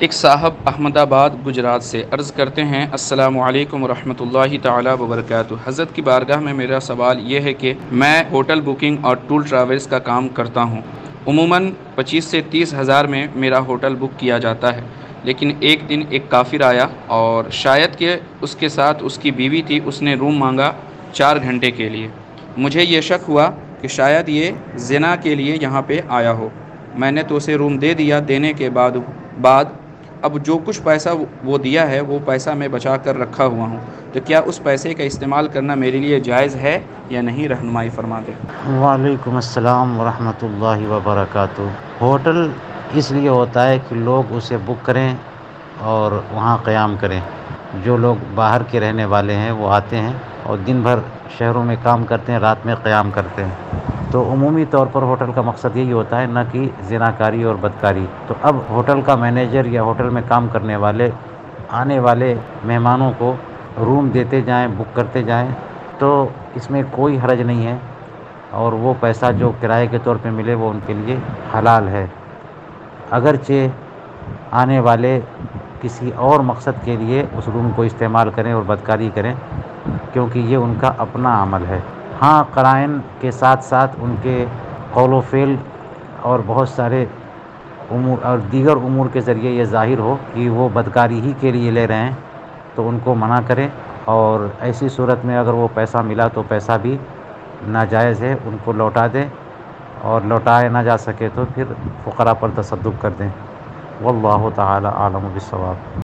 ایک صاحب احمد آباد گجرات سے عرض کرتے ہیں، السلام علیکم ورحمۃ اللہ تعالی وبرکاتہ۔ حضرت کی بارگاہ میں میرا سوال یہ ہے کہ میں ہوٹل بکنگ اور ٹور ٹریولز کا کام کرتا ہوں۔ عموماً 25 سے 30 ہزار میں میرا ہوٹل بک کیا جاتا ہے، لیکن ایک دن ایک کافر آیا اور شاید کہ اس کے ساتھ اس کی بیوی تھی، اس نے روم مانگا 4 گھنٹے کے لیے۔ مجھے یہ شک ہوا کہ شاید یہ زنا کے لیے یہاں پہ آیا ہو۔ میں نے تو اسے روم دے دیا۔ دینے کے بعد اب جو کچھ پیسہ وہ دیا ہے وہ پیسہ میں بچا کر رکھا ہوا ہوں، تو کیا اس پیسے کا استعمال کرنا میرے لیے جائز ہے یا نہیں؟ رہنمائی فرما دیں۔ وعلیکم السلام ورحمۃ اللہ وبرکاتہ۔ ہوٹل اس لیے ہوتا ہے کہ لوگ اسے بک کریں اور وہاں قیام کریں۔ جو لوگ باہر کے رہنے والے ہیں وہ آتے ہیں اور دن بھر شہروں میں کام کرتے ہیں، رات میں قیام کرتے ہیں۔ تو عمومی طور پر ہوٹل کا مقصد یہی ہوتا ہے، نہ کہ زناکاری اور بدکاری۔ تو اب ہوٹل کا مینیجر یا ہوٹل میں کام کرنے والے آنے والے مہمانوں کو روم دیتے جائیں، بک کرتے جائیں، تو اس میں کوئی حرج نہیں ہے، اور وہ پیسہ جو کرائے کے طور پہ ملے وہ ان کے لیے حلال ہے۔ اگرچہ آنے والے کسی اور مقصد کے لیے اس روم کو استعمال کریں اور بدکاری کریں، کیونکہ یہ ان کا اپنا عمل ہے۔ ہاں، قرائن کے ساتھ ساتھ ان کے قول و فعل اور بہت سارے امور اور دیگر امور کے ذریعے یہ ظاہر ہو کہ وہ بدکاری ہی کے لیے لے رہے ہیں، تو ان کو منع کریں، اور ایسی صورت میں اگر وہ پیسہ ملا تو پیسہ بھی ناجائز ہے، ان کو لوٹا دیں، اور لوٹایا نہ جا سکے تو پھر فقراء پر تصدق کر دیں۔ واللہ تعالی اعلم بالصواب۔